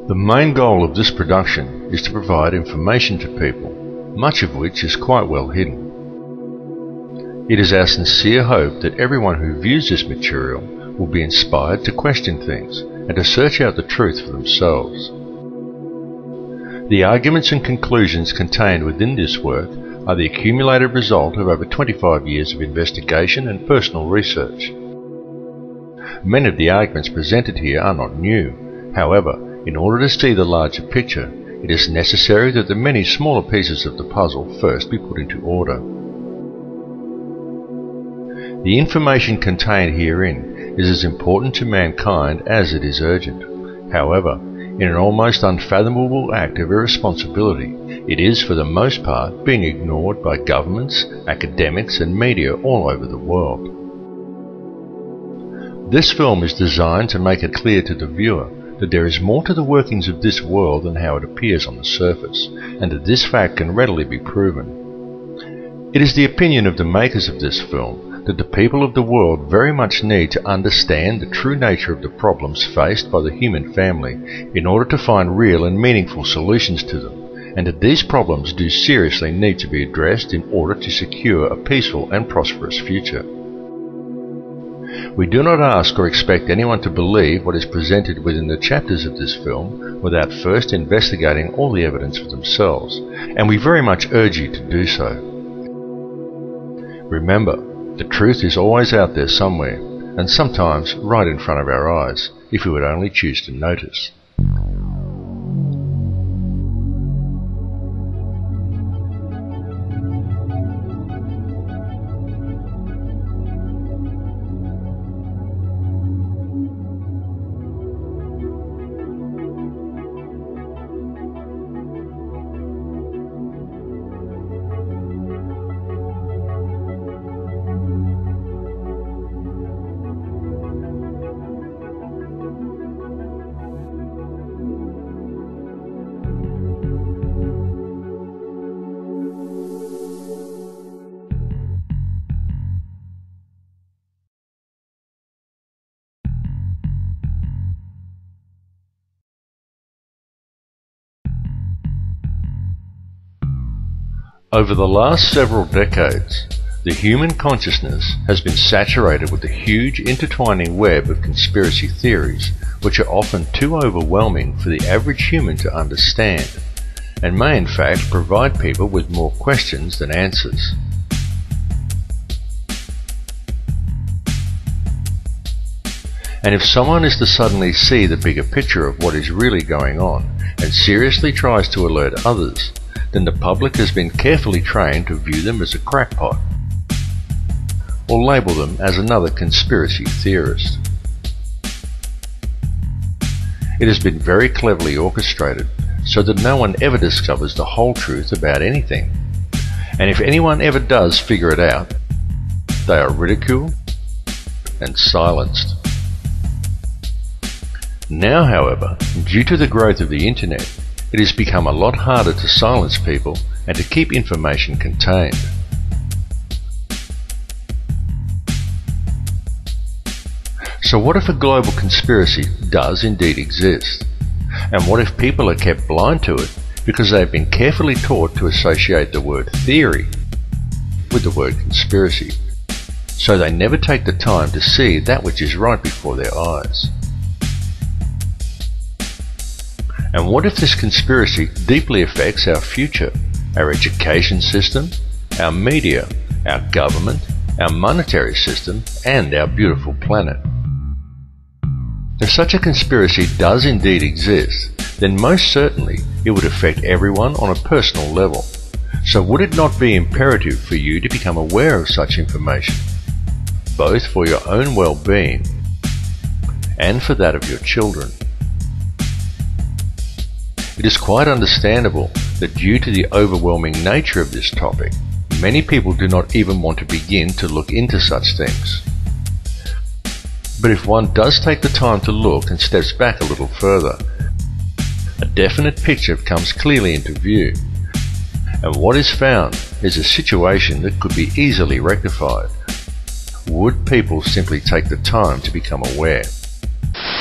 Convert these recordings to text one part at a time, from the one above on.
The main goal of this production is to provide information to people, much of which is quite well hidden. It is our sincere hope that everyone who views this material will be inspired to question things and to search out the truth for themselves. The arguments and conclusions contained within this work are the accumulated result of over 25 years of investigation and personal research. Many of the arguments presented here are not new. However, in order to see the larger picture, it is necessary that the many smaller pieces of the puzzle first be put into order. The information contained herein is as important to mankind as it is urgent. However, in an almost unfathomable act of irresponsibility, it is for the most part being ignored by governments, academics and media all over the world. This film is designed to make it clear to the viewer that there is more to the workings of this world than how it appears on the surface, and that this fact can readily be proven. It is the opinion of the makers of this film that the people of the world very much need to understand the true nature of the problems faced by the human family in order to find real and meaningful solutions to them, and that these problems do seriously need to be addressed in order to secure a peaceful and prosperous future. We do not ask or expect anyone to believe what is presented within the chapters of this film without first investigating all the evidence for themselves, and we very much urge you to do so. Remember, the truth is always out there somewhere, and sometimes right in front of our eyes, if we would only choose to notice. Over the last several decades, the human consciousness has been saturated with a huge intertwining web of conspiracy theories, which are often too overwhelming for the average human to understand, and may in fact provide people with more questions than answers. And if someone is to suddenly see the bigger picture of what is really going on, and seriously tries to alert others, then the public has been carefully trained to view them as a crackpot, or label them as another conspiracy theorist. It has been very cleverly orchestrated so that no one ever discovers the whole truth about anything, and if anyone ever does figure it out, they are ridiculed and silenced. Now, however, due to the growth of the internet, it has become a lot harder to silence people and to keep information contained. So what if a global conspiracy does indeed exist? And what if people are kept blind to it because they have been carefully taught to associate the word theory with the word conspiracy, so they never take the time to see that which is right before their eyes? And what if this conspiracy deeply affects our future, our education system, our media, our government, our monetary system, and our beautiful planet? If such a conspiracy does indeed exist, then most certainly it would affect everyone on a personal level. So would it not be imperative for you to become aware of such information, both for your own well-being and for that of your children? It is quite understandable that due to the overwhelming nature of this topic, many people do not even want to begin to look into such things. But if one does take the time to look and steps back a little further, a definite picture comes clearly into view, and what is found is a situation that could be easily rectified. Would people simply take the time to become aware?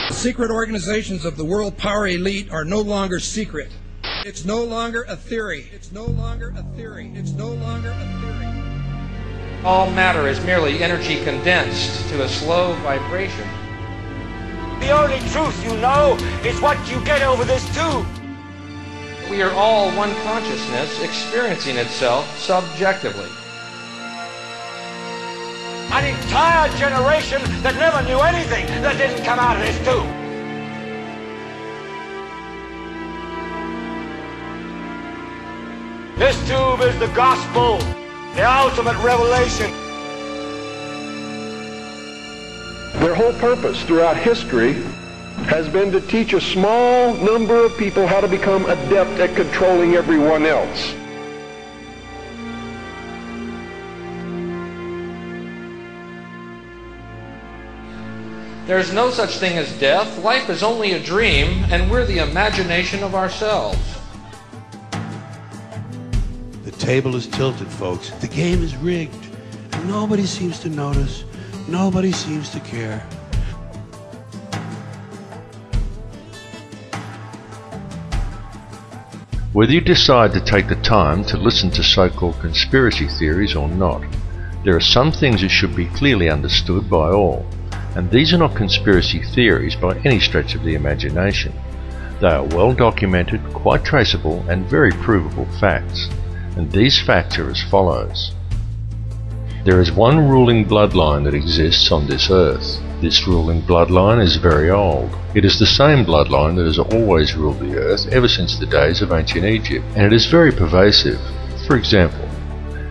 The secret organizations of the world power elite are no longer secret. It's no longer a theory. It's no longer a theory. It's no longer a theory. All matter is merely energy condensed to a slow vibration. The only truth you know is what you get over this tube. We are all one consciousness experiencing itself subjectively. An entire generation that never knew anything that didn't come out of this tube. This tube is the gospel, the ultimate revelation. Their whole purpose throughout history has been to teach a small number of people how to become adept at controlling everyone else. There's no such thing as death. Life is only a dream, and we're the imagination of ourselves. The table is tilted, folks. The game is rigged. And nobody seems to notice. Nobody seems to care. Whether you decide to take the time to listen to so-called conspiracy theories or not, there are some things that should be clearly understood by all, and these are not conspiracy theories by any stretch of the imagination. They are well documented, quite traceable, and very provable facts, and these facts are as follows. There is one ruling bloodline that exists on this earth. This ruling bloodline is very old. It is the same bloodline that has always ruled the earth ever since the days of ancient Egypt, and it is very pervasive. For example,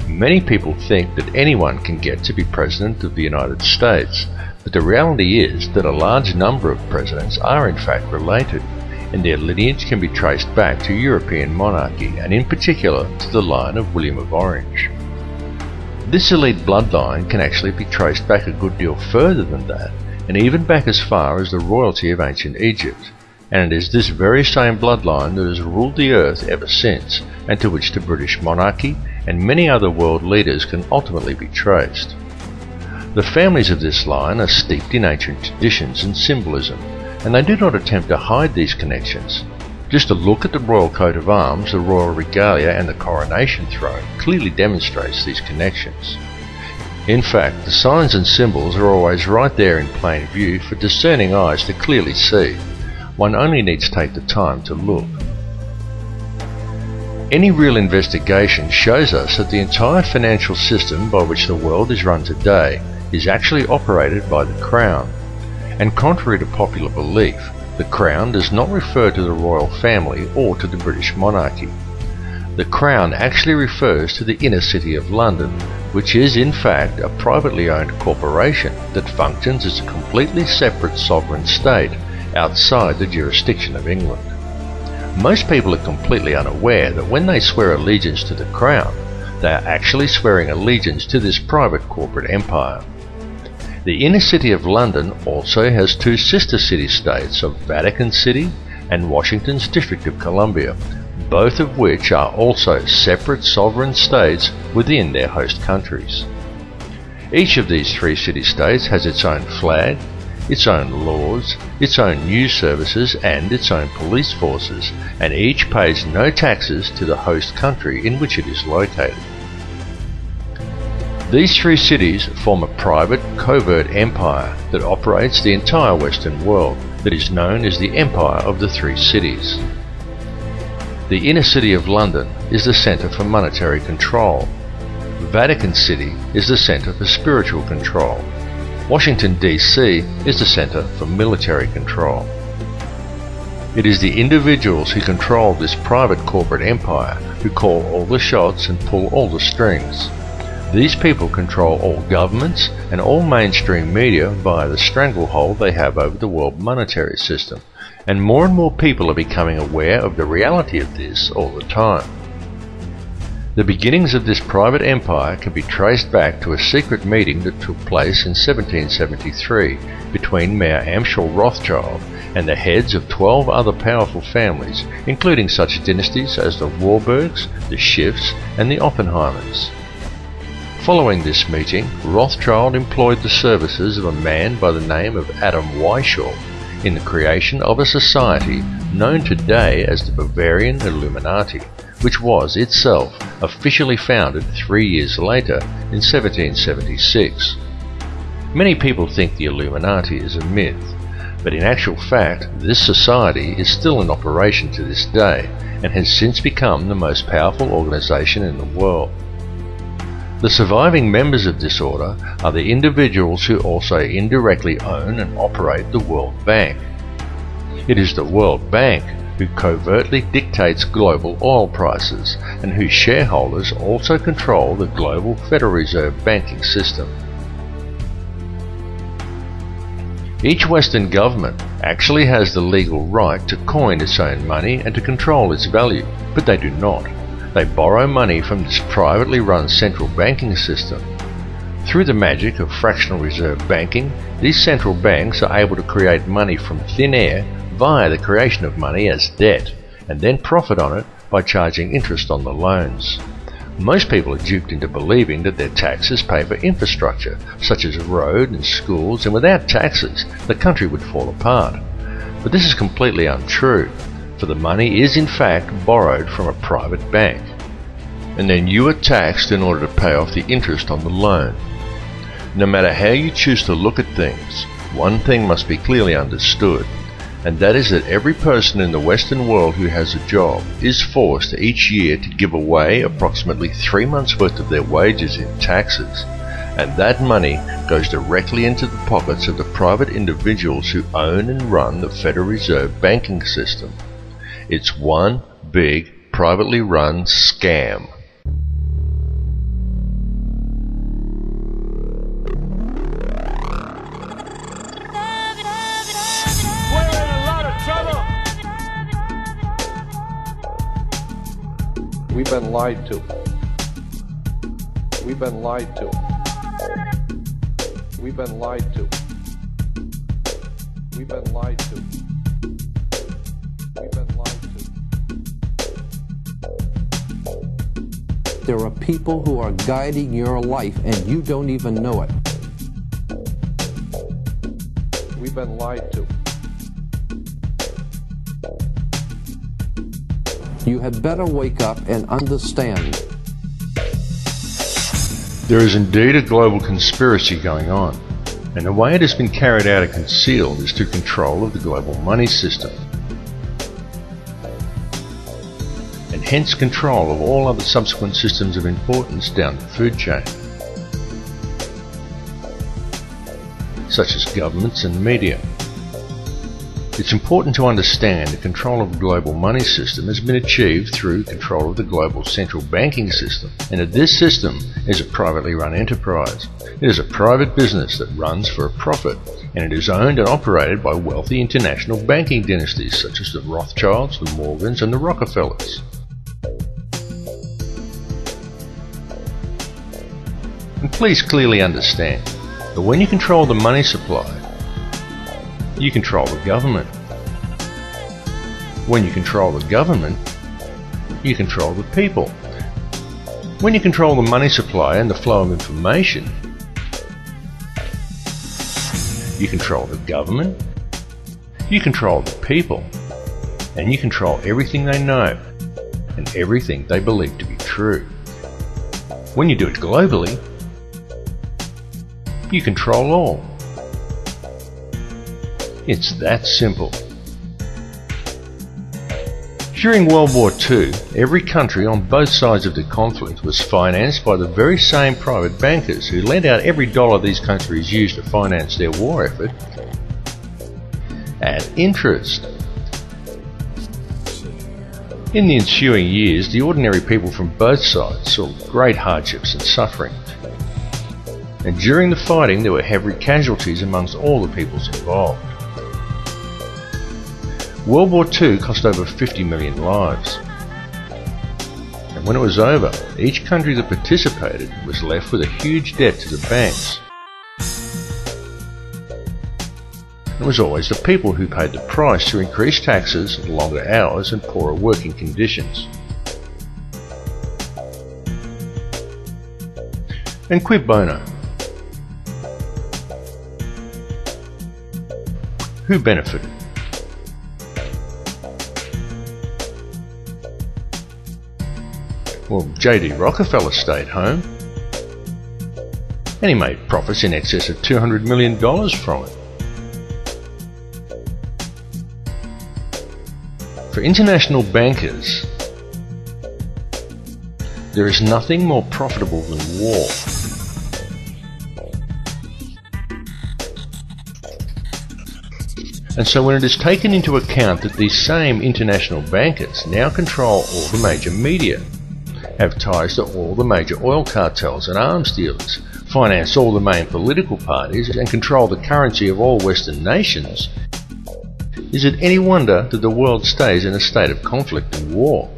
many people think that anyone can get to be President of the United States, but the reality is that a large number of presidents are in fact related, and their lineage can be traced back to European monarchy, and in particular to the line of William of Orange. This elite bloodline can actually be traced back a good deal further than that, and even back as far as the royalty of ancient Egypt, and it is this very same bloodline that has ruled the earth ever since, and to which the British monarchy and many other world leaders can ultimately be traced. The families of this line are steeped in ancient traditions and symbolism, and they do not attempt to hide these connections. Just a look at the royal coat of arms, the royal regalia and the coronation throne clearly demonstrates these connections. In fact, the signs and symbols are always right there in plain view for discerning eyes to clearly see. One only needs to take the time to look. Any real investigation shows us that the entire financial system by which the world is run today is actually operated by the Crown. And contrary to popular belief, the Crown does not refer to the royal family or to the British monarchy. The Crown actually refers to the inner city of London, which is in fact a privately owned corporation that functions as a completely separate sovereign state outside the jurisdiction of England. Most people are completely unaware that when they swear allegiance to the Crown, they are actually swearing allegiance to this private corporate empire. The inner city of London also has two sister city-states of Vatican City and Washington's District of Columbia, both of which are also separate sovereign states within their host countries. Each of these three city-states has its own flag, its own laws, its own news services and its own police forces, and each pays no taxes to the host country in which it is located. These three cities form a private, covert empire that operates the entire Western world, that is known as the Empire of the Three Cities. The inner city of London is the centre for monetary control. Vatican City is the centre for spiritual control. Washington, D.C. is the centre for military control. It is the individuals who control this private corporate empire who call all the shots and pull all the strings. These people control all governments and all mainstream media via the stranglehold they have over the world monetary system, and more people are becoming aware of the reality of this all the time. The beginnings of this private empire can be traced back to a secret meeting that took place in 1773 between Mayor Amschel Rothschild and the heads of 12 other powerful families, including such dynasties as the Warburgs, the Schiffs, and the Oppenheimers. Following this meeting, Rothschild employed the services of a man by the name of Adam Weishaupt in the creation of a society known today as the Bavarian Illuminati, which was itself officially founded 3 years later in 1776. Many people think the Illuminati is a myth, but in actual fact this society is still in operation to this day and has since become the most powerful organization in the world. The surviving members of this order are the individuals who also indirectly own and operate the World Bank. It is the World Bank who covertly dictates global oil prices and whose shareholders also control the global Federal Reserve banking system. Each Western government actually has the legal right to coin its own money and to control its value, but they do not. They borrow money from this privately run central banking system. Through the magic of fractional reserve banking, these central banks are able to create money from thin air via the creation of money as debt, and then profit on it by charging interest on the loans. Most people are duped into believing that their taxes pay for infrastructure, such as road and schools, and without taxes, the country would fall apart. But this is completely untrue, for the money is in fact borrowed from a private bank. And then you are taxed in order to pay off the interest on the loan. No matter how you choose to look at things, one thing must be clearly understood, and that is that every person in the Western world who has a job is forced each year to give away approximately 3 months' worth of their wages in taxes, and that money goes directly into the pockets of the private individuals who own and run the Federal Reserve banking system. It's one big, privately run scam. We've been lied to. We've been lied to. We've been lied to. We've been lied to. We've been lied to. There are people who are guiding your life and you don't even know it. We've been lied to. You had better wake up and understand. There is indeed a global conspiracy going on, and the way it has been carried out and concealed is through control of the global money system, and hence control of all other subsequent systems of importance down the food chain, such as governments and media. It's important to understand that control of the global money system has been achieved through control of the global central banking system, and that this system is a privately run enterprise. It is a private business that runs for a profit, and it is owned and operated by wealthy international banking dynasties such as the Rothschilds, the Morgans, and the Rockefellers. And please clearly understand that when you control the money supply, you control the government. When you control the government, you control the people. When you control the money supply and the flow of information, you control the government, you control the people, and you control everything they know and everything they believe to be true. When you do it globally, you control all. It's that simple. During World War II, every country on both sides of the conflict was financed by the very same private bankers who lent out every dollar these countries used to finance their war effort at interest. In the ensuing years, the ordinary people from both sides saw great hardships and suffering. And during the fighting, there were heavy casualties amongst all the peoples involved. World War II cost over 50 million lives. And when it was over, each country that participated was left with a huge debt to the banks. It was always the people who paid the price through increased taxes, longer hours and poorer working conditions. And quid bono? Who benefited? Well, J.D. Rockefeller stayed home, and he made profits in excess of $200 million from it. For international bankers, there is nothing more profitable than war. And so when it is taken into account that these same international bankers now control all the major media, have ties to all the major oil cartels and arms dealers, finance all the main political parties, and control the currency of all Western nations, is it any wonder that the world stays in a state of conflict and war?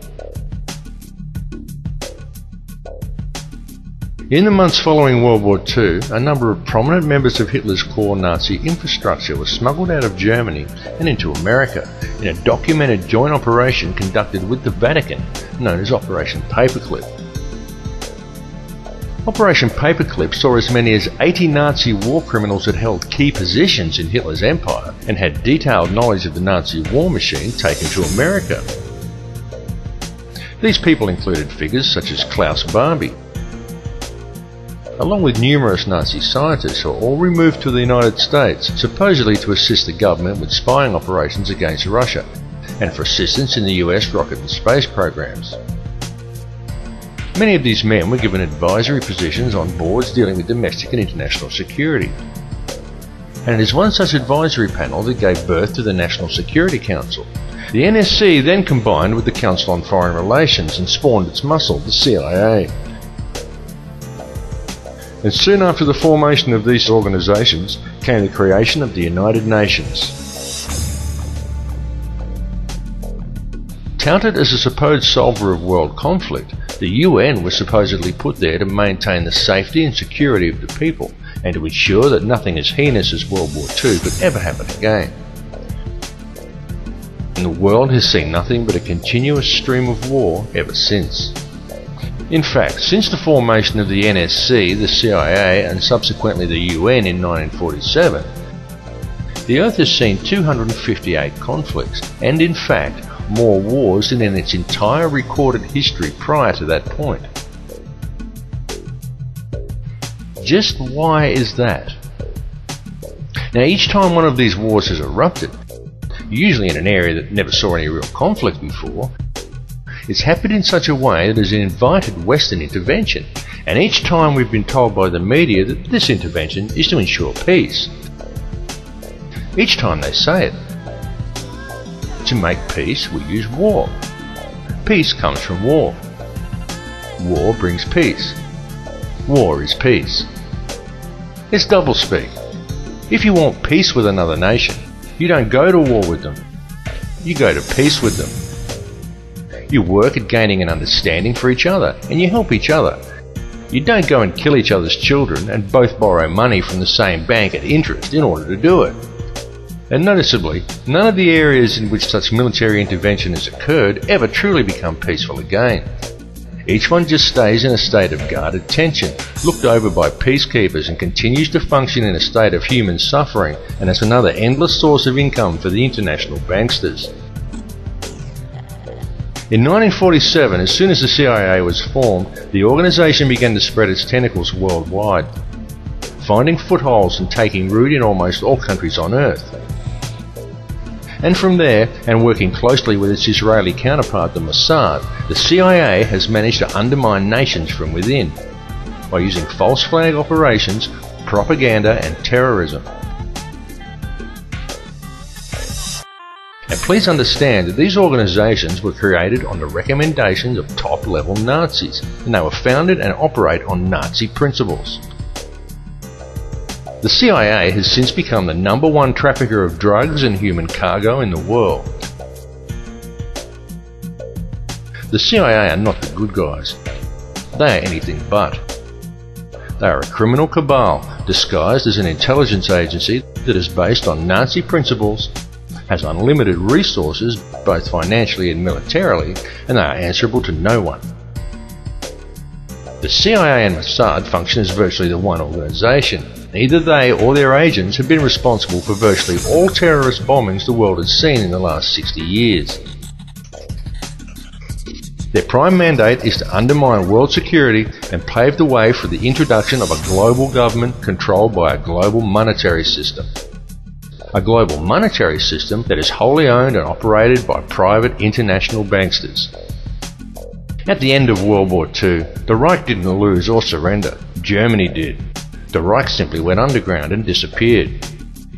In the months following World War II, a number of prominent members of Hitler's core Nazi infrastructure were smuggled out of Germany and into America in a documented joint operation conducted with the Vatican, known as Operation Paperclip. Operation Paperclip saw as many as 80 Nazi war criminals that held key positions in Hitler's empire and had detailed knowledge of the Nazi war machine taken to America. These people included figures such as Klaus Barbie, along with numerous Nazi scientists who were all removed to the United States, supposedly to assist the government with spying operations against Russia, and for assistance in the US rocket and space programs. Many of these men were given advisory positions on boards dealing with domestic and international security. And it is one such advisory panel that gave birth to the National Security Council. The NSC then combined with the Council on Foreign Relations and spawned its muscle, the CIA. And soon after the formation of these organizations came the creation of the United Nations. Touted as a supposed solver of world conflict, the UN was supposedly put there to maintain the safety and security of the people and to ensure that nothing as heinous as World War II could ever happen again. And the world has seen nothing but a continuous stream of war ever since. In fact, since the formation of the NSC, the CIA and subsequently the UN in 1947, the Earth has seen 258 conflicts and in fact more wars than in its entire recorded history prior to that point. Just why is that? Now each time one of these wars has erupted, usually in an area that never saw any real conflict before, it's happened in such a way that it has invited Western intervention, and each time we've been told by the media that this intervention is to ensure peace. Each time they say it. To make peace, we use war. Peace comes from war. War brings peace. War is peace. It's doublespeak. If you want peace with another nation, you don't go to war with them. You go to peace with them. You work at gaining an understanding for each other, and you help each other. You don't go and kill each other's children and both borrow money from the same bank at interest in order to do it. And noticeably, none of the areas in which such military intervention has occurred ever truly become peaceful again. Each one just stays in a state of guarded tension, looked over by peacekeepers, and continues to function in a state of human suffering, and as another endless source of income for the international banksters. In 1947, as soon as the CIA was formed, the organization began to spread its tentacles worldwide, finding footholds and taking root in almost all countries on Earth. And from there, and working closely with its Israeli counterpart, the Mossad, the CIA has managed to undermine nations from within by using false flag operations, propaganda and terrorism. And please understand that these organizations were created on the recommendations of top-level Nazis, and they were founded and operate on Nazi principles. The CIA has since become the #1 trafficker of drugs and human cargo in the world. The CIA are not the good guys. They are anything but. They are a criminal cabal disguised as an intelligence agency that is based on Nazi principles, has unlimited resources both financially and militarily, and they are answerable to no one. The CIA and Mossad function as virtually the one organisation. Neither they or their agents have been responsible for virtually all terrorist bombings the world has seen in the last 60 years. Their prime mandate is to undermine world security and pave the way for the introduction of a global government controlled by a global monetary system. A global monetary system that is wholly owned and operated by private international banksters. At the end of World War II, the Reich didn't lose or surrender. Germany did. The Reich simply went underground and disappeared.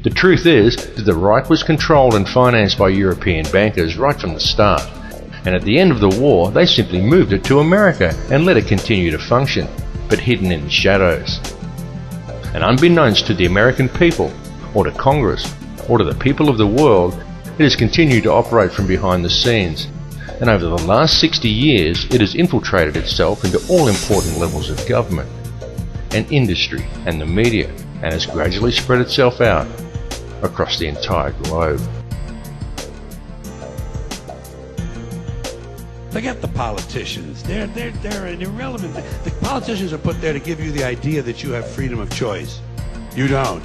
The truth is that the Reich was controlled and financed by European bankers right from the start. And at the end of the war, they simply moved it to America and let it continue to function, but hidden in the shadows. And unbeknownst to the American people, or to Congress, or to the people of the world, it has continued to operate from behind the scenes. And over the last 60 years, it has infiltrated itself into all important levels of government, and industry, and the media, and has gradually spread itself out across the entire globe. Forget the politicians. They're irrelevant. The politicians are put there to give you the idea that you have freedom of choice. You don't.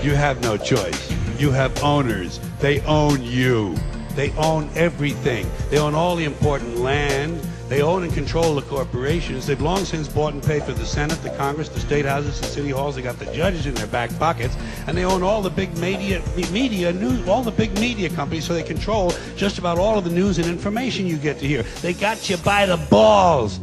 You have no choice. You have owners. They own you. They own everything. They own all the important land. They own and control the corporations. They've long since bought and paid for the Senate, the Congress, the state houses, the city halls. They got the judges in their back pockets, and they own all the big media news, all the big media companies. So they control just about all of the news and information you get to hear. They got you by the balls.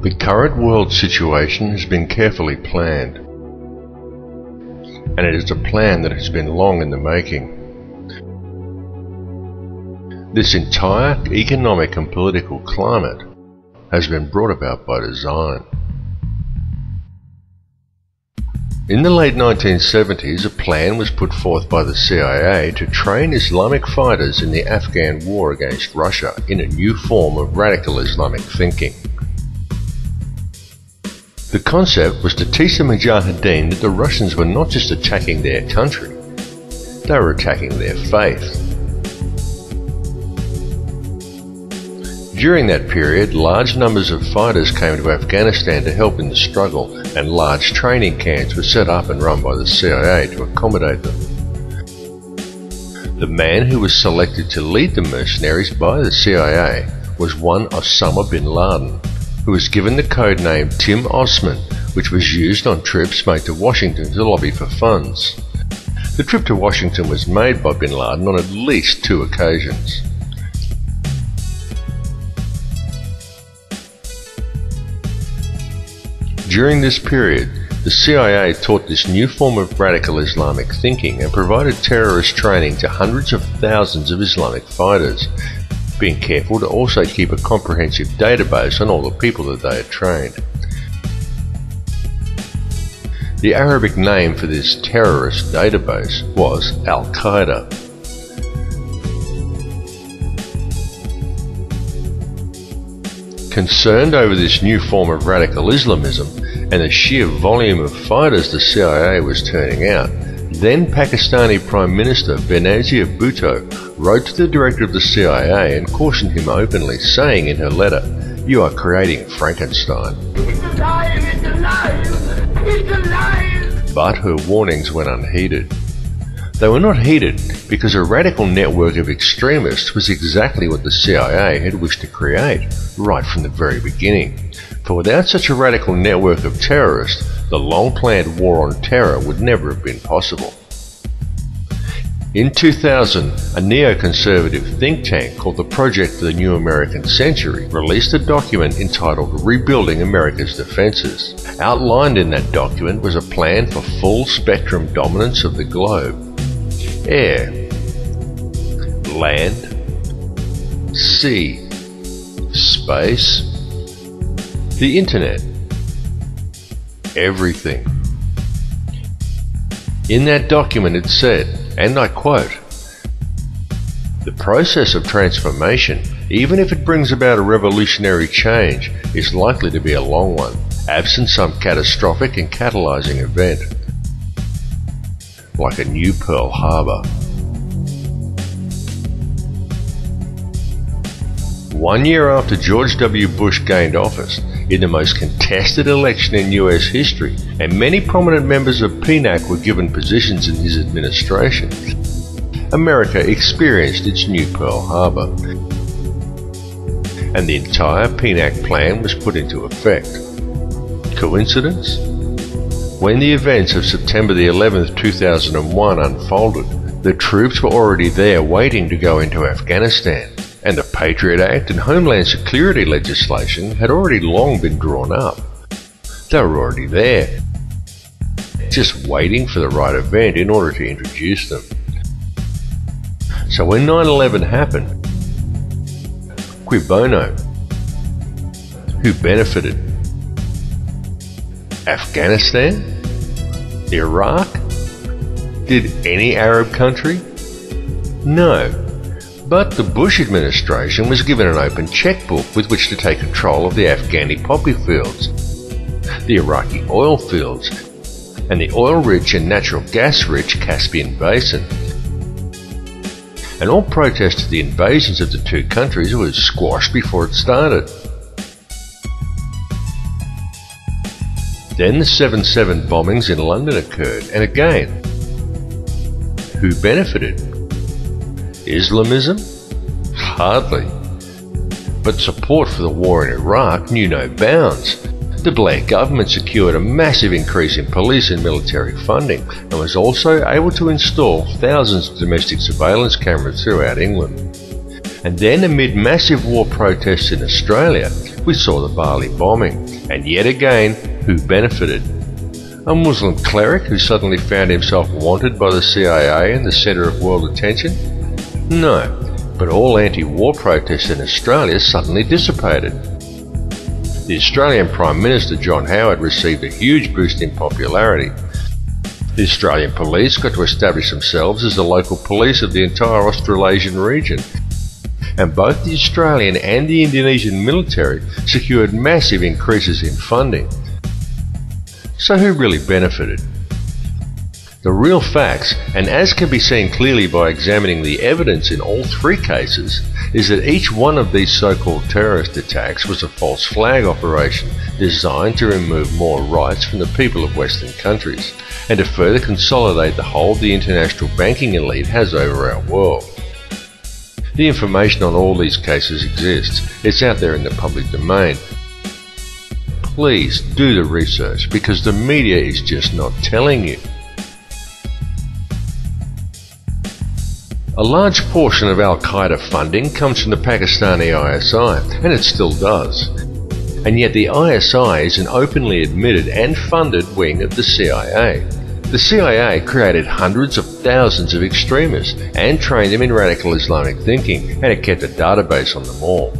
The current world situation has been carefully planned, and it is a plan that has been long in the making. This entire economic and political climate has been brought about by design. In the late 1970s, a plan was put forth by the CIA to train Islamic fighters in the Afghan war against Russia in a new form of radical Islamic thinking. The concept was to teach the Mujahideen that the Russians were not just attacking their country, they were attacking their faith. During that period, large numbers of fighters came to Afghanistan to help in the struggle, and large training camps were set up and run by the CIA to accommodate them. The man who was selected to lead the mercenaries by the CIA was one Osama bin Laden, who was given the code name Tim Osman, which was used on trips made to Washington to lobby for funds. The trip to Washington was made by bin Laden on at least 2 occasions. During this period, the CIA taught this new form of radical Islamic thinking and provided terrorist training to hundreds of thousands of Islamic fighters, being careful to also keep a comprehensive database on all the people that they had trained. The Arabic name for this terrorist database was Al-Qaeda. Concerned over this new form of radical Islamism and the sheer volume of fighters the CIA was turning out, then Pakistani Prime Minister Benazir Bhutto wrote to the director of the CIA and cautioned him openly, saying in her letter, "You are creating Frankenstein." It's alive! It's alive! It's alive! But her warnings went unheeded. They were not heeded because a radical network of extremists was exactly what the CIA had wished to create right from the very beginning. For without such a radical network of terrorists, the long-planned war on terror would never have been possible. In 2000, a neoconservative think tank called the Project for the New American Century released a document entitled Rebuilding America's Defenses. Outlined in that document was a plan for full-spectrum dominance of the globe. Air, land, sea, space, the internet, everything. In that document it said, and I quote, process of transformation, even if it brings about a revolutionary change, is likely to be a long one, absent some catastrophic and catalyzing event, like a new Pearl Harbor. 1 year after George W. Bush gained office, in the most contested election in US history, and many prominent members of PNAC were given positions in his administration, America experienced its new Pearl Harbor, and the entire PNAC plan was put into effect. Coincidence? When the events of September the 11th, 2001 unfolded, the troops were already there waiting to go into Afghanistan, and the Patriot Act and Homeland Security legislation had already long been drawn up. They were already there, just waiting for the right event in order to introduce them. So when 9/11 happened, cui bono? Who benefited? Afghanistan? Iraq? Did any Arab country? No. But the Bush administration was given an open checkbook with which to take control of the Afghani poppy fields, the Iraqi oil fields, and the oil-rich and natural gas-rich Caspian Basin. And all protest to the invasions of the two countries was squashed before it started. Then the 7/7 bombings in London occurred, and again, who benefited? Islamism? Hardly. But support for the war in Iraq knew no bounds. The Blair government secured a massive increase in police and military funding, and was also able to install thousands of domestic surveillance cameras throughout England. And then, amid massive war protests in Australia, we saw the Bali bombing, and yet again, who benefited? A Muslim cleric who suddenly found himself wanted by the CIA and the centre of world attention? No, but all anti-war protests in Australia suddenly dissipated. The Australian Prime Minister John Howard received a huge boost in popularity. The Australian police got to establish themselves as the local police of the entire Australasian region, and both the Australian and the Indonesian military secured massive increases in funding. So who really benefited? The real facts, and as can be seen clearly by examining the evidence in all three cases, is that each one of these so-called terrorist attacks was a false flag operation designed to remove more rights from the people of Western countries, and to further consolidate the hold the international banking elite has over our world. The information on all these cases exists. It's out there in the public domain. Please do the research, because the media is just not telling you. A large portion of Al-Qaeda funding comes from the Pakistani ISI, and it still does. And yet the ISI is an openly admitted and funded wing of the CIA. The CIA created hundreds of thousands of extremists and trained them in radical Islamic thinking, and it kept a database on them all.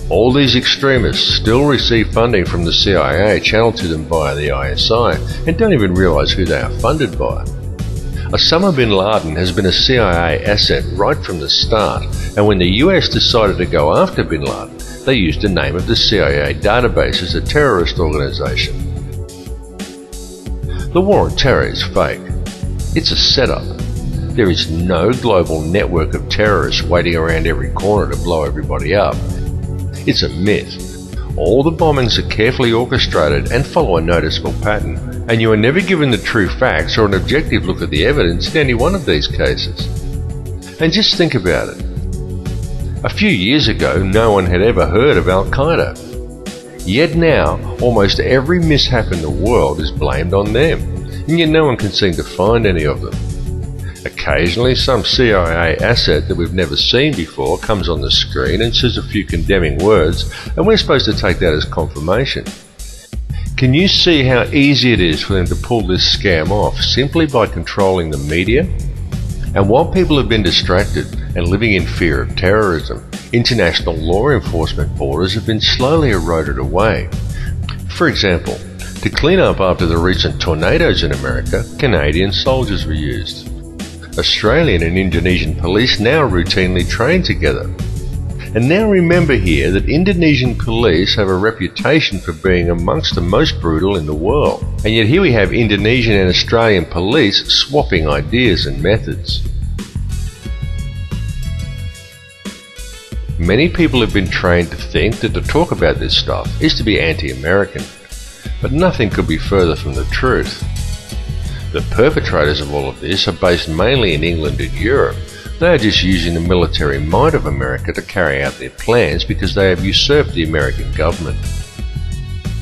All these extremists still receive funding from the CIA channeled to them via the ISI, and don't even realize who they are funded by. Osama bin Laden has been a CIA asset right from the start, and when the US decided to go after bin Laden, they used the name of the CIA database as a terrorist organization. The war on terror is fake. It's a setup. There is no global network of terrorists waiting around every corner to blow everybody up. It's a myth. All the bombings are carefully orchestrated and follow a noticeable pattern, and you are never given the true facts or an objective look at the evidence in any one of these cases. And just think about it. A few years ago, no one had ever heard of Al-Qaeda. Yet now, almost every mishap in the world is blamed on them, and yet no one can seem to find any of them. Occasionally, some CIA asset that we've never seen before comes on the screen and says a few condemning words, and we're supposed to take that as confirmation. Can you see how easy it is for them to pull this scam off simply by controlling the media? And while people have been distracted and living in fear of terrorism, international law enforcement borders have been slowly eroded away. For example, to clean up after the recent tornadoes in America, Canadian soldiers were used. Australian and Indonesian police now routinely train together. And now remember here that Indonesian police have a reputation for being amongst the most brutal in the world. And yet here we have Indonesian and Australian police swapping ideas and methods. Many people have been trained to think that to talk about this stuff is to be anti-American. But nothing could be further from the truth. The perpetrators of all of this are based mainly in England and Europe. They are just using the military might of America to carry out their plans because they have usurped the American government.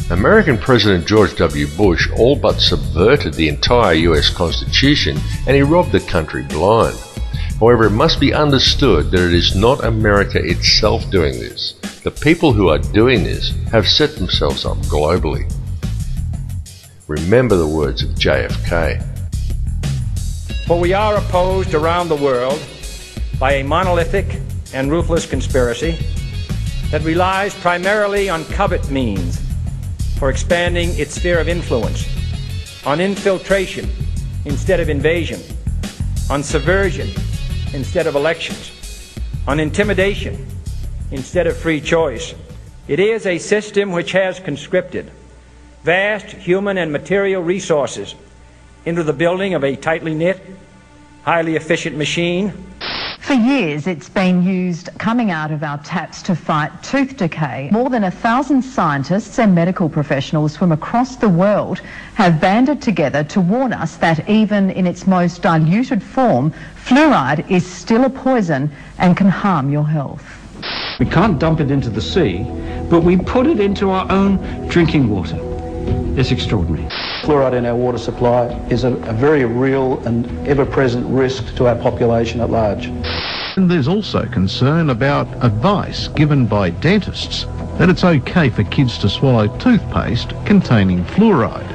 American President George W. Bush all but subverted the entire US Constitution, and he robbed the country blind. However, it must be understood that it is not America itself doing this. The people who are doing this have set themselves up globally. Remember the words of JFK. For we are opposed around the world by a monolithic and ruthless conspiracy that relies primarily on covert means for expanding its sphere of influence, on infiltration instead of invasion, on subversion instead of elections, on intimidation instead of free choice. It is a system which has conscripted vast human and material resources into the building of a tightly knit, highly efficient machine. For years, it's been used coming out of our taps to fight tooth decay. More than 1,000 scientists and medical professionals from across the world have banded together to warn us that even in its most diluted form, fluoride is still a poison and can harm your health. We can't dump it into the sea, but we put it into our own drinking water. It's extraordinary. Fluoride in our water supply is a very real and ever-present risk to our population at large. And there's also concern about advice given by dentists that it's okay for kids to swallow toothpaste containing fluoride.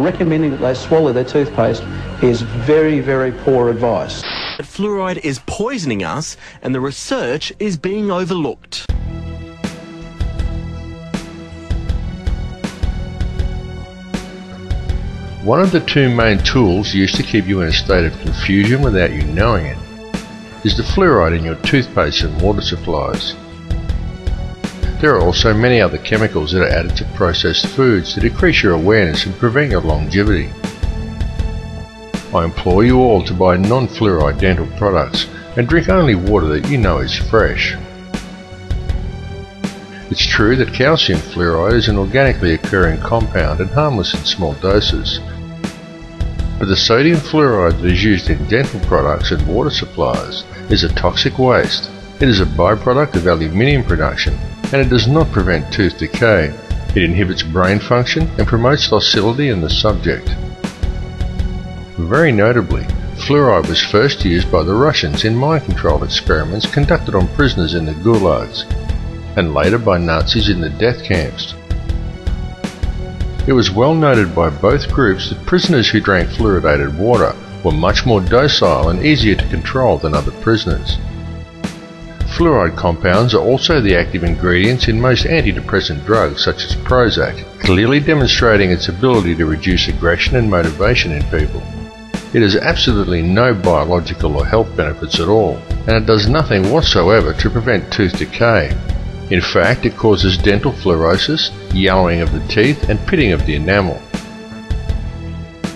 Recommending that they swallow their toothpaste is very, very poor advice. Fluoride is poisoning us and the research is being overlooked. One of the two main tools used to keep you in a state of confusion without you knowing it is the fluoride in your toothpaste and water supplies. There are also many other chemicals that are added to processed foods to decrease your awareness and prevent your longevity. I implore you all to buy non-fluoride dental products and drink only water that you know is fresh. It's true that calcium fluoride is an organically occurring compound and harmless in small doses. But the sodium fluoride that is used in dental products and water supplies is a toxic waste. It is a byproduct of aluminium production, and it does not prevent tooth decay. It inhibits brain function and promotes docility in the subject. Very notably, fluoride was first used by the Russians in mind-control experiments conducted on prisoners in the gulags, and later by Nazis in the death camps. It was well noted by both groups that prisoners who drank fluoridated water were much more docile and easier to control than other prisoners. Fluoride compounds are also the active ingredients in most antidepressant drugs such as Prozac, clearly demonstrating its ability to reduce aggression and motivation in people. It has absolutely no biological or health benefits at all, and it does nothing whatsoever to prevent tooth decay. In fact, it causes dental fluorosis, yellowing of the teeth, and pitting of the enamel.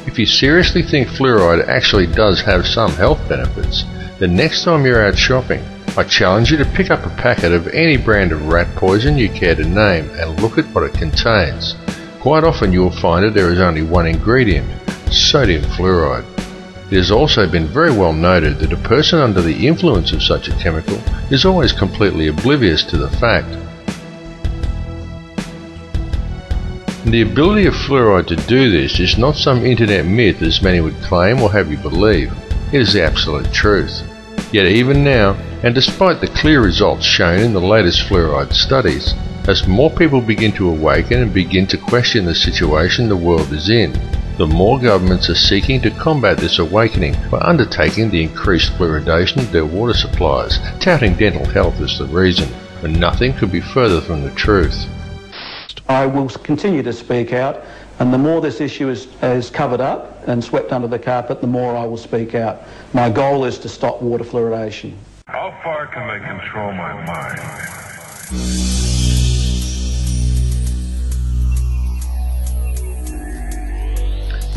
If you seriously think fluoride actually does have some health benefits, then next time you're out shopping, I challenge you to pick up a packet of any brand of rat poison you care to name and look at what it contains. Quite often you will find that there is only one ingredient, sodium fluoride. It has also been very well noted that a person under the influence of such a chemical is always completely oblivious to the fact. And the ability of fluoride to do this is not some internet myth as many would claim or have you believe. It is the absolute truth. Yet even now, and despite the clear results shown in the latest fluoride studies, as more people begin to awaken and begin to question the situation the world is in, the more governments are seeking to combat this awakening by undertaking the increased fluoridation of their water supplies, touting dental health as the reason, when nothing could be further from the truth. I will continue to speak out And the more this issue is covered up and swept under the carpet, the more I will speak out. My goal is to stop water fluoridation. How far can they control my mind?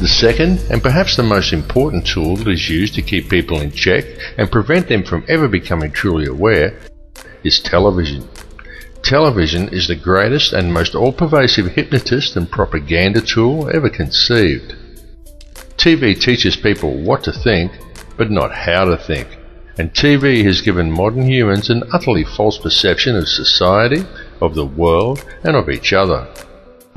The second, and perhaps the most important tool that is used to keep people in check and prevent them from ever becoming truly aware, is television. Television is the greatest and most all-pervasive hypnotist and propaganda tool ever conceived. TV teaches people what to think, but not how to think. And TV has given modern humans an utterly false perception of society, of the world, and of each other.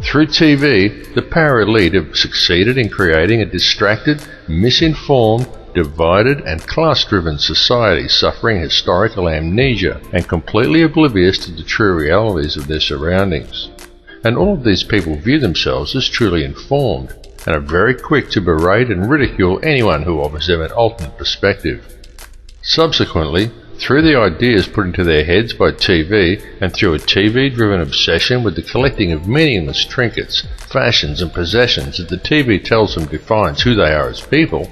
Through TV, the power elite have succeeded in creating a distracted, misinformed, divided and class-driven society suffering historical amnesia and completely oblivious to the true realities of their surroundings. And all of these people view themselves as truly informed and are very quick to berate and ridicule anyone who offers them an alternate perspective. Subsequently, through the ideas put into their heads by TV and through a TV-driven obsession with the collecting of meaningless trinkets, fashions and possessions that the TV tells them defines who they are as people,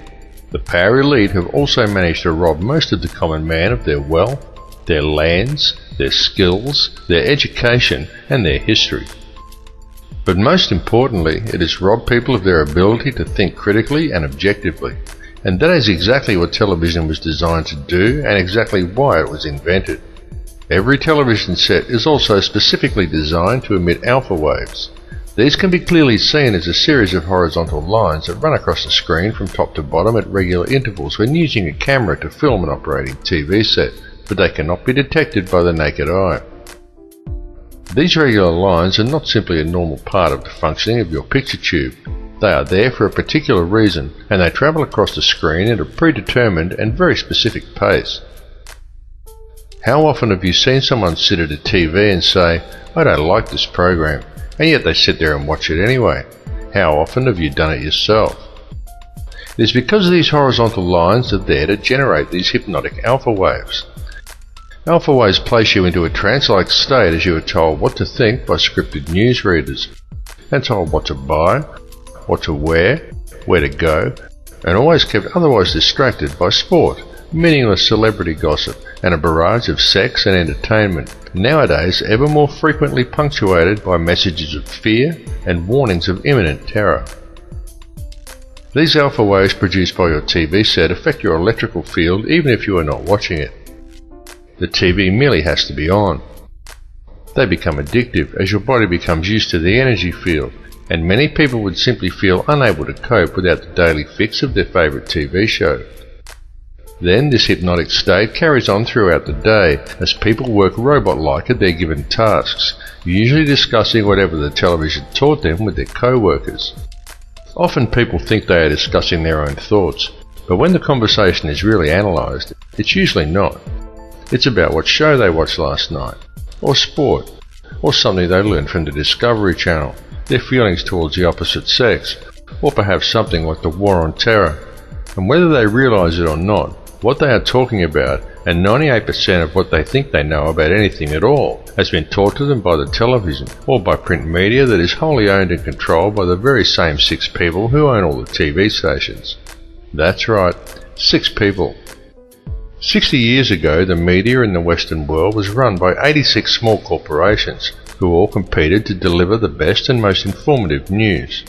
the power elite have also managed to rob most of the common man of their wealth, their lands, their skills, their education and their history. But most importantly, it has robbed people of their ability to think critically and objectively. And that is exactly what television was designed to do and exactly why it was invented. Every television set is also specifically designed to emit alpha waves. These can be clearly seen as a series of horizontal lines that run across the screen from top to bottom at regular intervals when using a camera to film an operating TV set, but they cannot be detected by the naked eye. These regular lines are not simply a normal part of the functioning of your picture tube. They are there for a particular reason, and they travel across the screen at a predetermined and very specific pace. How often have you seen someone sit at a TV and say, "I don't like this program," and yet they sit there and watch it anyway? How often have you done it yourself? It is because these horizontal lines are there to generate these hypnotic alpha waves. Alpha waves place you into a trance-like state as you are told what to think by scripted newsreaders, and told what to buy, what to wear, where to go, and always kept otherwise distracted by sport, meaningless celebrity gossip, and a barrage of sex and entertainment, nowadays ever more frequently punctuated by messages of fear and warnings of imminent terror. These alpha waves produced by your TV set affect your electrical field even if you are not watching it. The TV merely has to be on. They become addictive as your body becomes used to the energy field, and many people would simply feel unable to cope without the daily fix of their favourite TV show. Then this hypnotic state carries on throughout the day as people work robot-like at their given tasks, usually discussing whatever the television taught them with their co-workers. Often people think they are discussing their own thoughts, but when the conversation is really analysed, it's usually not. It's about what show they watched last night, or sport, or something they learned from the Discovery Channel, their feelings towards the opposite sex, or perhaps something like the war on terror. And whether they realise it or not, what they are talking about, and 98% of what they think they know about anything at all, has been taught to them by the television, or by print media that is wholly owned and controlled by the very same 6 people who own all the TV stations. That's right, 6 people. 60 years ago, the media in the Western world was run by 86 small corporations, who all competed to deliver the best and most informative news.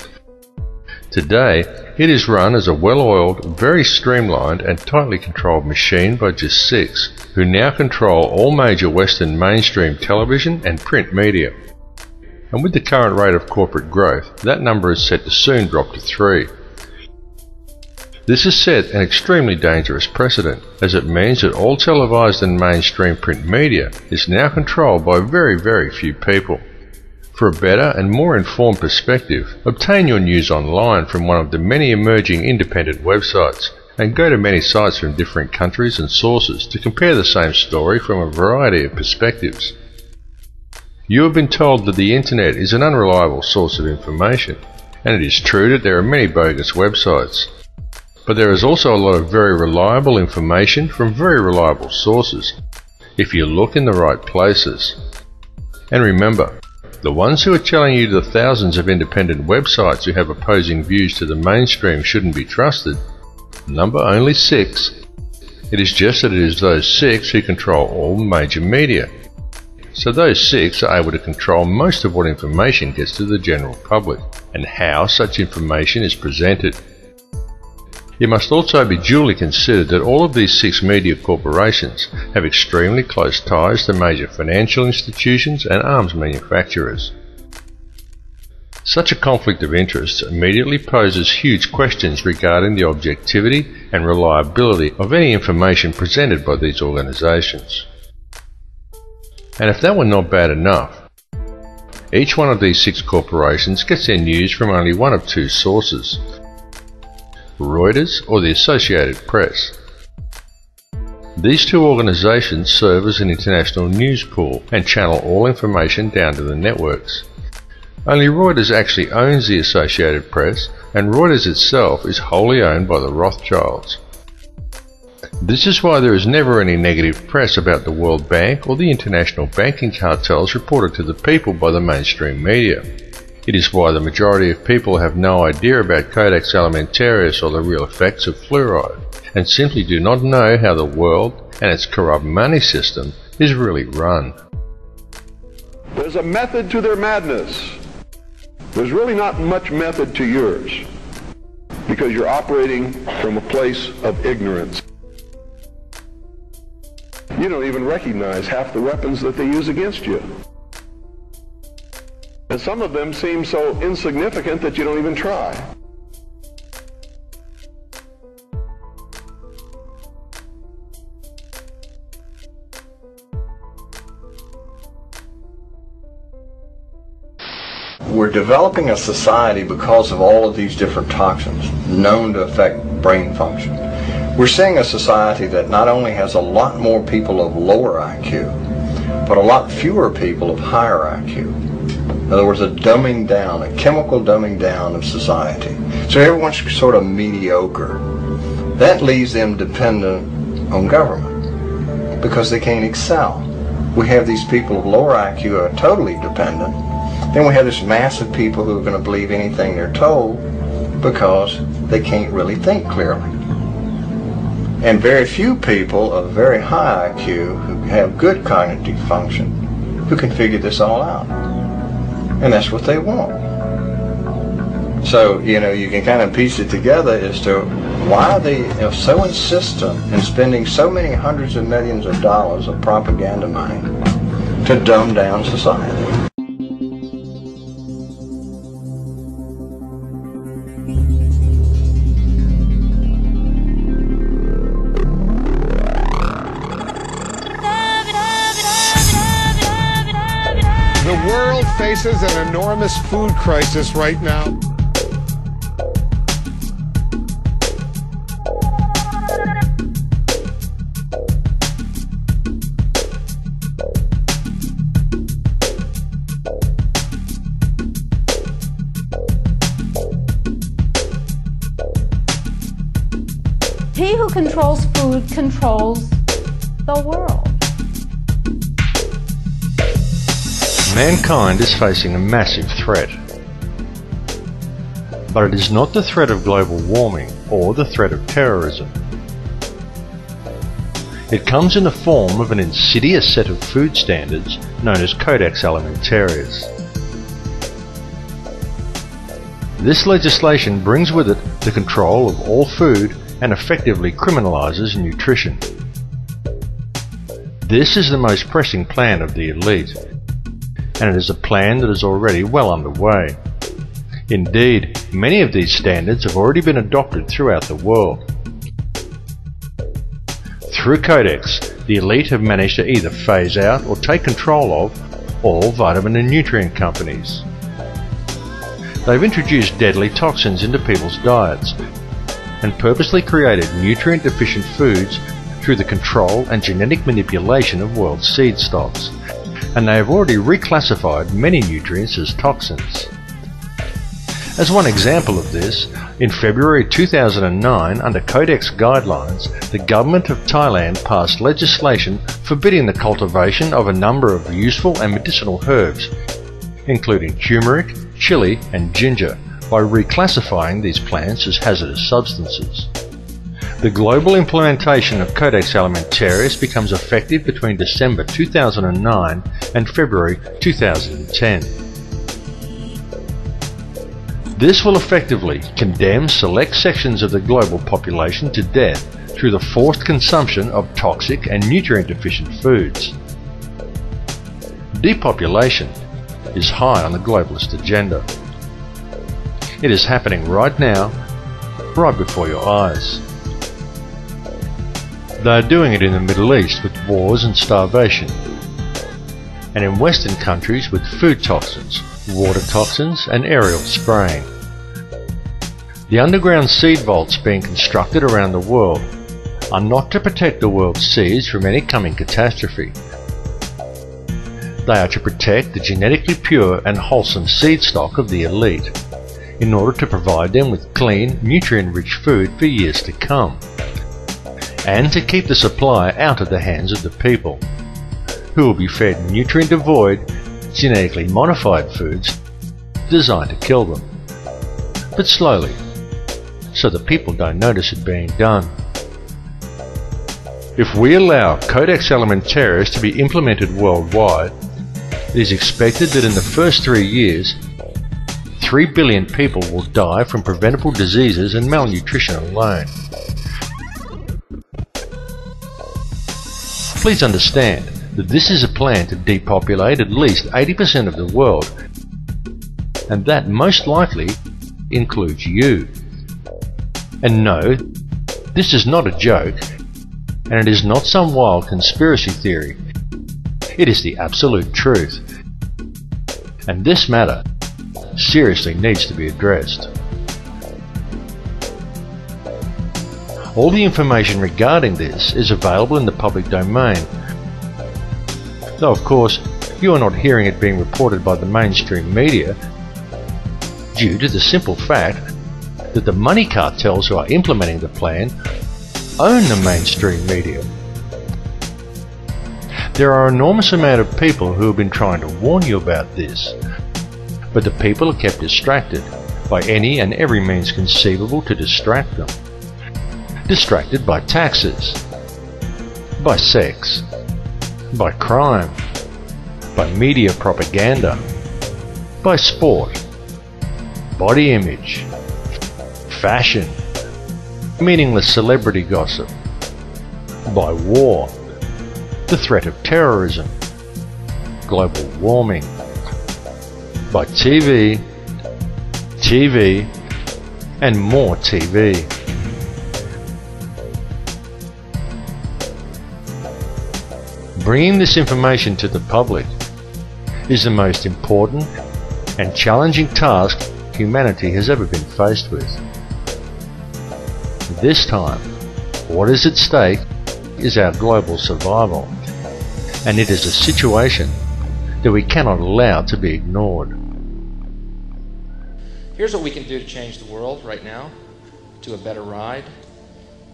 Today, it is run as a well-oiled, very streamlined and tightly controlled machine by just 6, who now control all major Western mainstream television and print media. And with the current rate of corporate growth, that number is set to soon drop to 3. This has set an extremely dangerous precedent, as it means that all televised and mainstream print media is now controlled by very, very few people. For a better and more informed perspective, obtain your news online from one of the many emerging independent websites, and go to many sites from different countries and sources to compare the same story from a variety of perspectives. You have been told that the internet is an unreliable source of information, and it is true that there are many bogus websites. But there is also a lot of very reliable information from very reliable sources, if you look in the right places. And remember, the ones who are telling you the thousands of independent websites who have opposing views to the mainstream shouldn't be trusted, number only 6. It is just that it is those 6 who control all major media. So those 6 are able to control most of what information gets to the general public, and how such information is presented. It must also be duly considered that all of these 6 media corporations have extremely close ties to major financial institutions and arms manufacturers. Such a conflict of interests immediately poses huge questions regarding the objectivity and reliability of any information presented by these organizations. And if that were not bad enough, each one of these 6 corporations gets their news from only one of 2 sources: Reuters or the Associated Press. These 2 organizations serve as an international news pool and channel all information down to the networks. Only Reuters actually owns the Associated Press, and Reuters itself is wholly owned by the Rothschilds. This is why there is never any negative press about the World Bank or the international banking cartels reported to the people by the mainstream media. It is why the majority of people have no idea about Codex Alimentarius or the real effects of fluoride, and simply do not know how the world and its corrupt money system is really run. There's a method to their madness. There's really not much method to yours, because you're operating from a place of ignorance. You don't even recognize half the weapons that they use against you. And some of them seem so insignificant that you don't even try. We're developing a society because of all of these different toxins known to affect brain function. We're seeing a society that not only has a lot more people of lower IQ, but a lot fewer people of higher IQ. In other words, a dumbing down, a chemical dumbing down of society. So everyone's sort of mediocre. That leaves them dependent on government because they can't excel. We have these people of lower IQ who are totally dependent. Then we have this mass of people who are going to believe anything they're told because they can't really think clearly. And very few people of very high IQ who have good cognitive function who can figure this all out. And that's what they want. So, you can kind of piece it together as to why they are so insistent in spending so many hundreds of millions of dollars of propaganda money to dumb down society. The world faces an enormous food crisis right now. He who controls food controls the world. Mankind is facing a massive threat. But it is not the threat of global warming or the threat of terrorism. It comes in the form of an insidious set of food standards known as Codex Alimentarius. This legislation brings with it the control of all food and effectively criminalizes nutrition. This is the most pressing plan of the elite, and it is a plan that is already well underway. Indeed, many of these standards have already been adopted throughout the world. Through Codex, the elite have managed to either phase out or take control of all vitamin and nutrient companies. They've introduced deadly toxins into people's diets and purposely created nutrient-deficient foods through the control and genetic manipulation of world seed stocks, and they have already reclassified many nutrients as toxins. As one example of this, in February 2009, under Codex guidelines, the government of Thailand passed legislation forbidding the cultivation of a number of useful and medicinal herbs, including turmeric, chili and ginger, by reclassifying these plants as hazardous substances. The global implementation of Codex Alimentarius becomes effective between December 2009 and February 2010. This will effectively condemn select sections of the global population to death through the forced consumption of toxic and nutrient-deficient foods. Depopulation is high on the globalist agenda. It is happening right now, right before your eyes. They are doing it in the Middle East with wars and starvation, and in Western countries with food toxins, water toxins and aerial spraying. The underground seed vaults being constructed around the world are not to protect the world's seeds from any coming catastrophe. They are to protect the genetically pure and wholesome seed stock of the elite, in order to provide them with clean, nutrient-rich food for years to come, and to keep the supply out of the hands of the people, who will be fed nutrient-devoid, genetically modified foods designed to kill them, but slowly, so the people don't notice it being done. If we allow Codex Alimentarius to be implemented worldwide, it is expected that in the first 3 years, 3 billion people will die from preventable diseases and malnutrition alone. Please understand that this is a plan to depopulate at least 80% of the world, and that most likely includes you. And no, this is not a joke, and it is not some wild conspiracy theory. It is the absolute truth. And this matter seriously needs to be addressed. All the information regarding this is available in the public domain, though of course you are not hearing it being reported by the mainstream media due to the simple fact that the money cartels who are implementing the plan own the mainstream media. There are an enormous amount of people who have been trying to warn you about this, but the people are kept distracted by any and every means conceivable to distract them. Distracted by taxes, by sex, by crime, by media propaganda, by sport, body image, fashion, meaningless celebrity gossip, by war, the threat of terrorism, global warming, by TV, and more TV. Bringing this information to the public is the most important and challenging task humanity has ever been faced with. This time, what is at stake is our global survival, and it is a situation that we cannot allow to be ignored. Here's what we can do to change the world right now, to a better ride.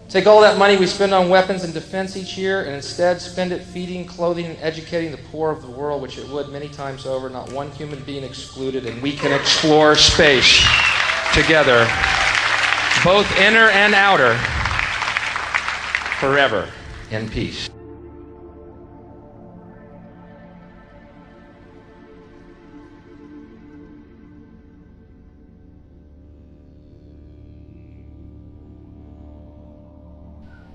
Take all that money we spend on weapons and defense each year and instead spend it feeding, clothing, and educating the poor of the world, which it would many times over, not one human being excluded, and we can explore space together, both inner and outer, forever in peace.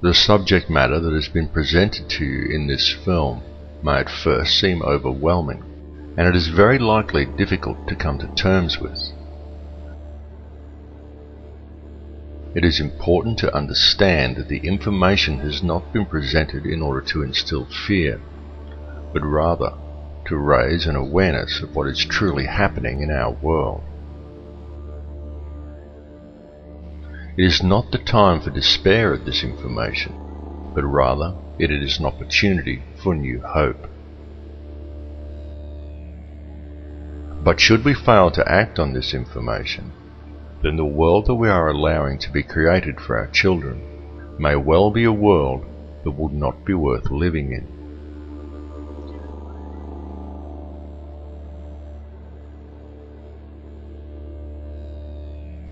The subject matter that has been presented to you in this film may at first seem overwhelming, and it is very likely difficult to come to terms with. It is important to understand that the information has not been presented in order to instill fear, but rather to raise an awareness of what is truly happening in our world. It is not the time for despair at this information, but rather it is an opportunity for new hope. But should we fail to act on this information, then the world that we are allowing to be created for our children may well be a world that would not be worth living in.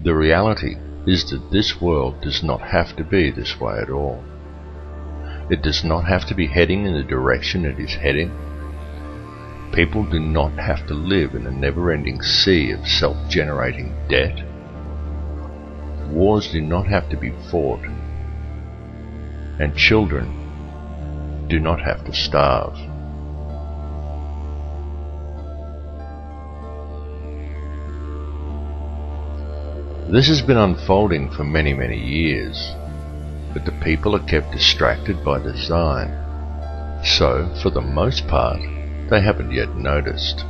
The reality is that this world does not have to be this way at all. It does not have to be heading in the direction it is heading. People do not have to live in a never-ending sea of self-generating debt. Wars do not have to be fought. And children do not have to starve. This has been unfolding for many, many years, but the people are kept distracted by design. So, for the most part, they haven't yet noticed.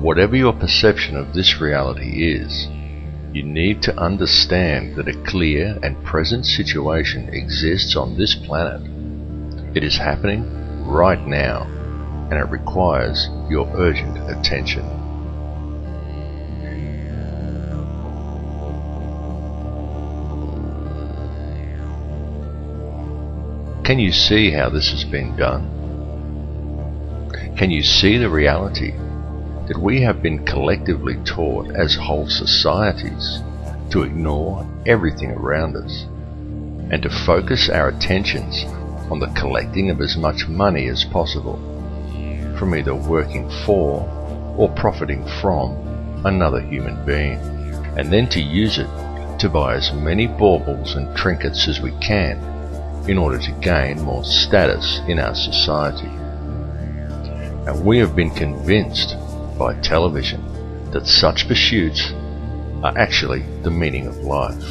Whatever your perception of this reality is, you need to understand that a clear and present situation exists on this planet. It is happening right now, and it requires your urgent attention. Can you see how this has been done? Can you see the reality that we have been collectively taught as whole societies to ignore everything around us and to focus our attentions on the collecting of as much money as possible from either working for or profiting from another human being, and then to use it to buy as many baubles and trinkets as we can in order to gain more status in our society. And we have been convinced by television that such pursuits are actually the meaning of life.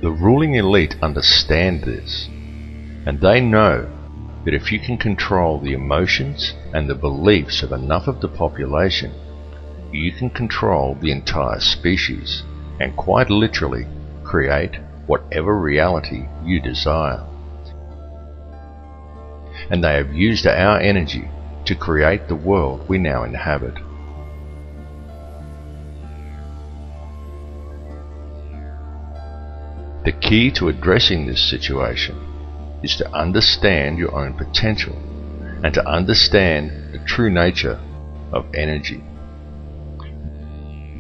The ruling elite understand this, and they know that if you can control the emotions and the beliefs of enough of the population, you can control the entire species and quite literally create whatever reality you desire. And they have used our energy to create the world we now inhabit. The key to addressing this situation is to understand your own potential and to understand the true nature of energy.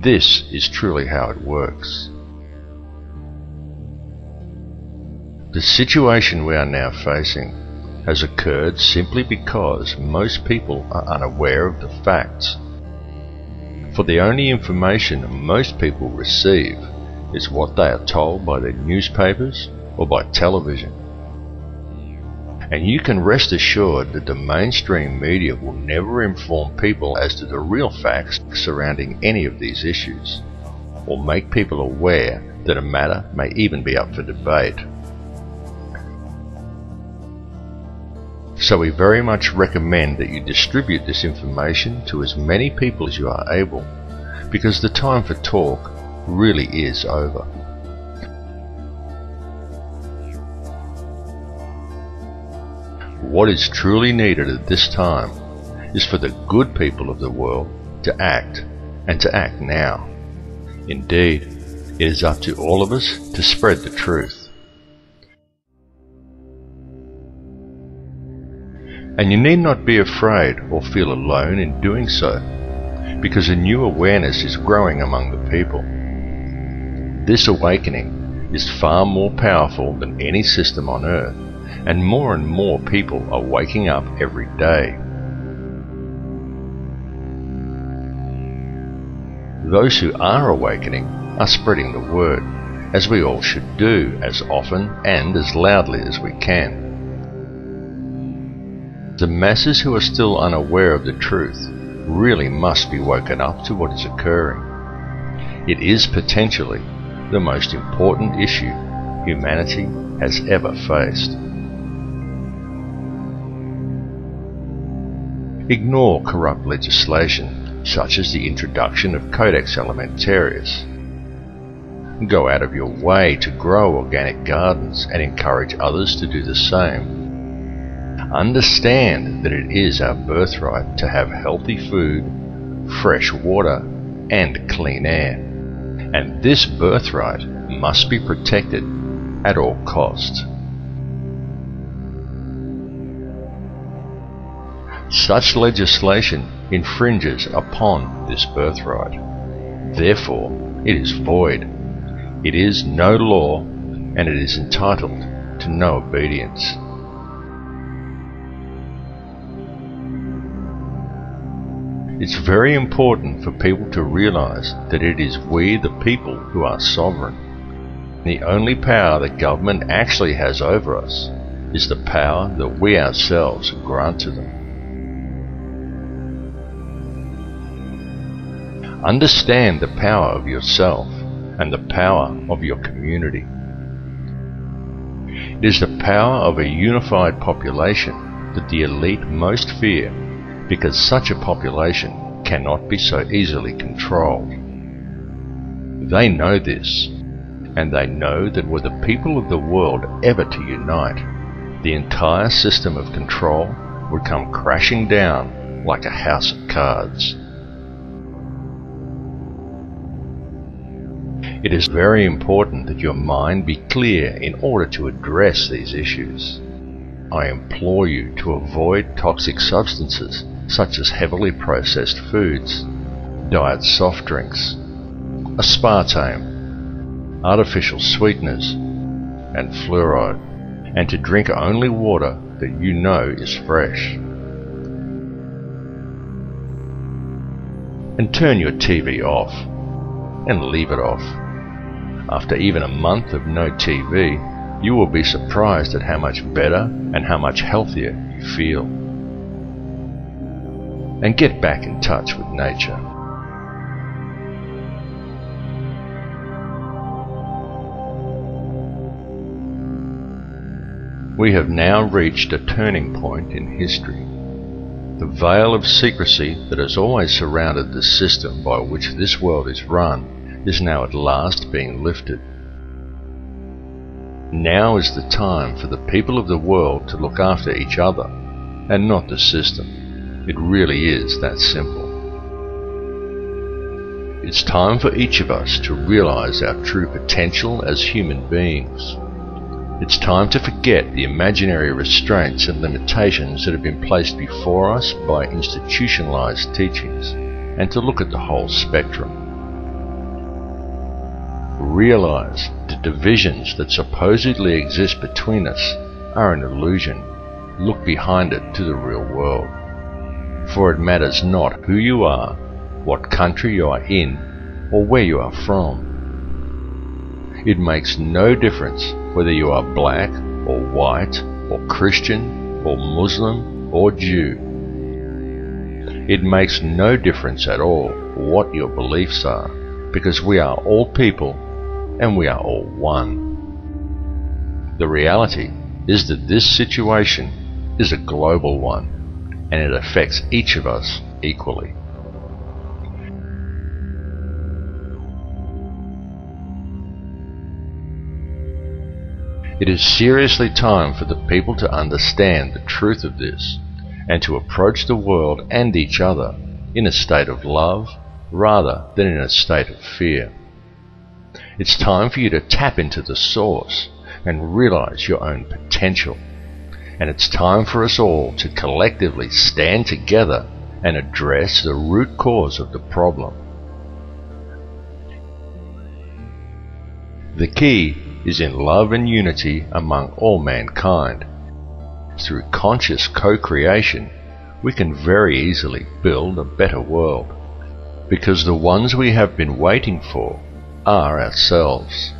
This is truly how it works. The situation we are now facing has occurred simply because most people are unaware of the facts. For the only information most people receive is what they are told by their newspapers or by television. And you can rest assured that the mainstream media will never inform people as to the real facts surrounding any of these issues, or make people aware that a matter may even be up for debate. So we very much recommend that you distribute this information to as many people as you are able, because the time for talk really is over. What is truly needed at this time is for the good people of the world to act, and to act now. Indeed, it is up to all of us to spread the truth. And you need not be afraid or feel alone in doing so, because a new awareness is growing among the people. This awakening is far more powerful than any system on earth, and more people are waking up every day. Those who are awakening are spreading the word, as we all should do, as often and as loudly as we can. The masses who are still unaware of the truth really must be woken up to what is occurring. It is potentially the most important issue humanity has ever faced. Ignore corrupt legislation, such as the introduction of Codex Alimentarius. Go out of your way to grow organic gardens and encourage others to do the same. Understand that it is our birthright to have healthy food, fresh water, and clean air. And this birthright must be protected at all costs. Such legislation infringes upon this birthright. Therefore, it is void. It is no law, and it is entitled to no obedience. It's very important for people to realize that it is we, the people, who are sovereign. The only power that government actually has over us is the power that we ourselves grant to them. Understand the power of yourself and the power of your community. It is the power of a unified population that the elite most fear, because such a population cannot be so easily controlled. They know this, and they know that were the people of the world ever to unite, the entire system of control would come crashing down like a house of cards. It is very important that your mind be clear in order to address these issues. I implore you to avoid toxic substances such as heavily processed foods, diet soft drinks, aspartame, artificial sweeteners, and fluoride, and to drink only water that you know is fresh. And turn your TV off, and leave it off. After even a month of no TV, you will be surprised at how much better and how much healthier you feel. And get back in touch with nature. We have now reached a turning point in history. The veil of secrecy that has always surrounded the system by which this world is run is now at last being lifted. Now is the time for the people of the world to look after each other and not the system. It really is that simple. It's time for each of us to realize our true potential as human beings. It's time to forget the imaginary restraints and limitations that have been placed before us by institutionalized teachings, and to look at the whole spectrum. Realize the divisions that supposedly exist between us are an illusion. Look behind it to the real world. For it matters not who you are, what country you are in, or where you are from. It makes no difference whether you are black or white or Christian or Muslim or Jew. It makes no difference at all what your beliefs are, because we are all people and we are all one. The reality is that this situation is a global one, and it affects each of us equally. It is seriously time for the people to understand the truth of this, and to approach the world and each other in a state of love rather than in a state of fear. It's time for you to tap into the source and realize your own potential. And it's time for us all to collectively stand together and address the root cause of the problem. The key is in love and unity among all mankind. Through conscious co-creation, we can very easily build a better world, because the ones we have been waiting for are ourselves.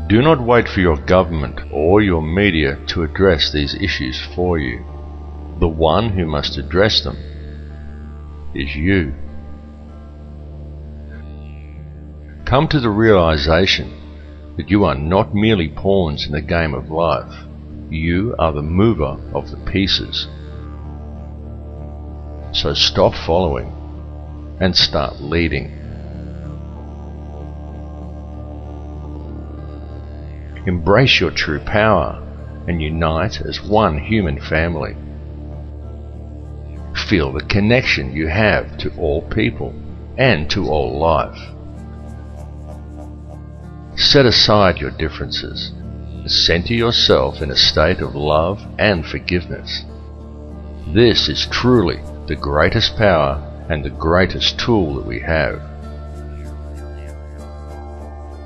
Do not wait for your government or your media to address these issues for you. The one who must address them is you. Come to the realization that you are not merely pawns in the game of life. You are the mover of the pieces. So stop following and start leading. Embrace your true power and unite as one human family. Feel the connection you have to all people and to all life. Set aside your differences center yourself in a state of love and forgiveness. This is truly the greatest power and the greatest tool that we have.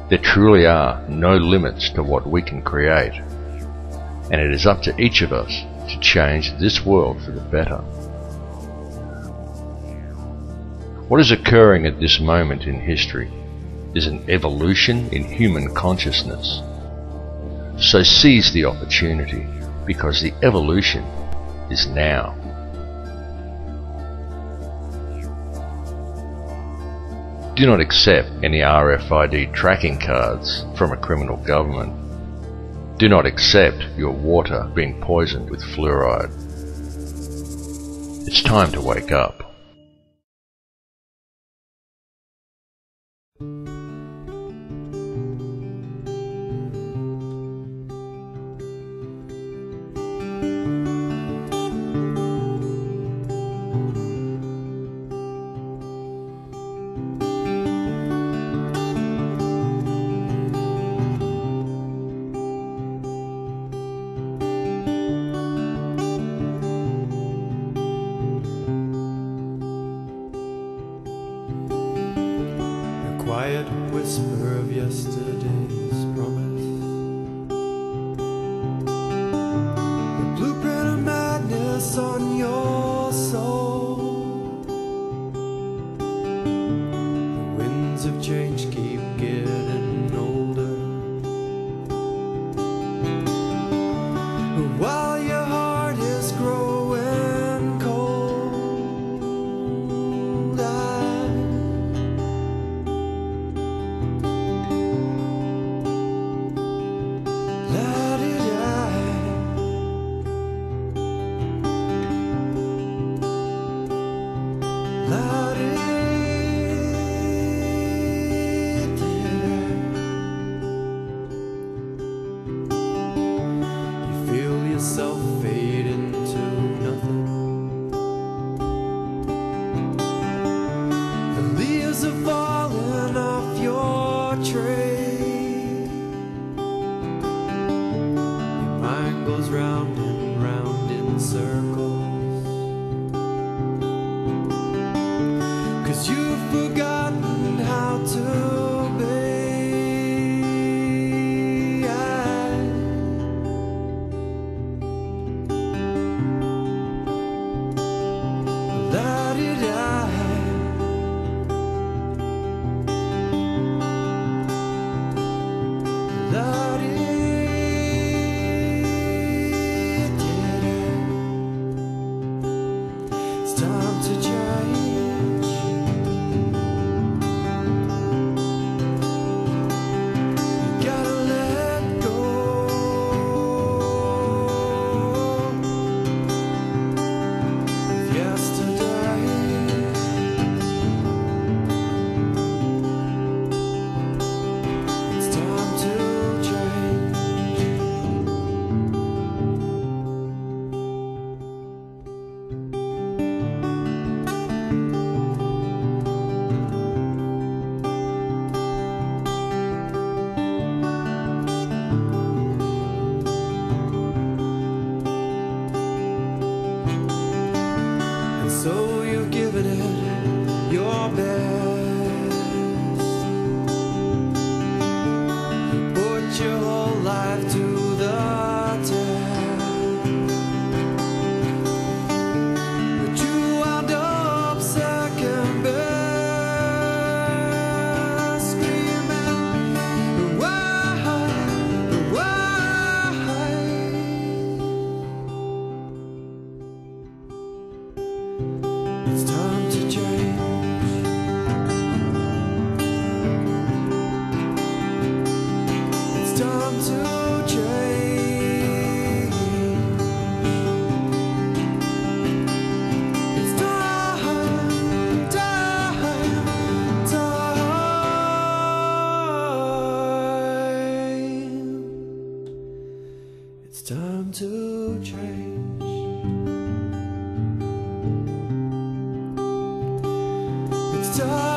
There truly are no limits to what we can create, and it is up to each of us to change this world for the better. What is occurring at this moment in history is an evolution in human consciousness. So seize the opportunity, because the evolution is now. Do not accept any RFID tracking cards from a criminal government. Do not accept your water being poisoned with fluoride. It's time to wake up. Quiet whisper of yesterday's promise, the blueprint of madness on your soul. The winds of change keep getting older, while your heart is growing cold. Yourself fade into nothing. The leaves are falling off your tree. Your mind goes round and round in circles, 'cause you've forgotten how to be. It's time to change. You gotta let go of yesterday. It's time to change. So you've given it your best. You put your whole life to the test, but you wound up second best, screaming, why? It's time to change. It's time to change. It's time. It's time to change. It's time.